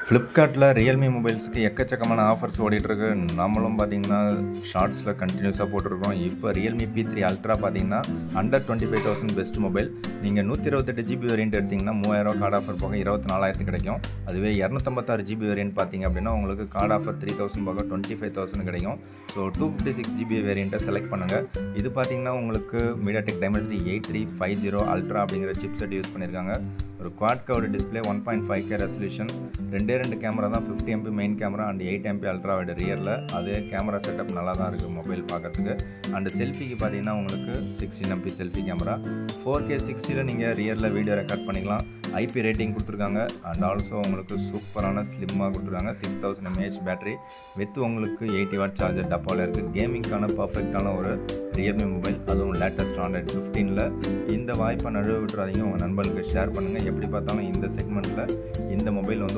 ஃப்ளிப்கார்ட்டில் ரியல்மி மொபைல்ஸுக்கு எக்கச்சக்கமான ஆஃபர்ஸ் ஓடிட்டுருக்கு. நம்மளும் பார்த்தீங்கன்னா ஷார்ட்ஸில் கண்டினியூஸாக போட்டிருக்கோம். இப்போ ரியல்மி P3 அல்ட்ரா பார்த்தீங்கன்னா அண்டர் 25,000 பெஸ்ட் மொபைல். நீங்கள் 128 ஜிபி வேரியன்ட் எடுத்திங்கன்னா 3000 கார்டு ஆஃபர் போக 24,000 கிடைக்கும். அதுவே 256 ஜிபி வேரியன்ட் பார்த்தீங்க அப்படின்னா உங்களுக்கு கார்டு ஆஃபர் 3000 போக 25,000 கிடைக்கும். ஸோ 256 ஜிபி வேரியண்ட்டை செலக்ட் பண்ணுங்கள். இது பார்த்தீங்கன்னா உங்களுக்கு MediaTek Dimensity 8350 அல்ட்ரா அப்படிங்கிற சிப் செட் யூஸ் பண்ணியிருக்காங்க. ஒரு quad curved display 1.5K resolution, ரெண்டு கேமரா தான், 50 MP main camera and 8 MP ultra wide ரியரில். அதே கேமரா செட்டப் நல்லா தான் இருக்குது மொபைல் பார்க்குறதுக்கு. அண்டு செல்ஃபிக்கு பார்த்தீங்கன்னா உங்களுக்கு 16 MP செல்ஃபி கேமரா, 4K 60 நீங்கள் ரியரில் வீடியோ ரெக்கார்ட் பண்ணிக்கலாம். IP ரேட்டிங் கொடுத்துருக்காங்க அண்ட் ஆல்சோ உங்களுக்கு சூப்பரான ஸ்லிம்மாக கொடுத்துருக்காங்க. 6000 mAh பேட்டரி வித் உங்களுக்கு 80 வாட் சார்ஜர் டப்பாவில் இருக்குது. கேமிங்கான பர்ஃபெக்டான ஒரு ரியல்மி மொபைல், அதுவும் லேட்டஸ்ட் Android 15ல். இந்த வாய்ப்பை நழுவ விட்டுறாதீங்க, உங்கள் நண்பர்களுக்கு ஷேர் பண்ணுங்கள். எப்படி பார்த்தாலும் இந்த செக்மெண்ட்டில் இந்த மொபைல் வந்து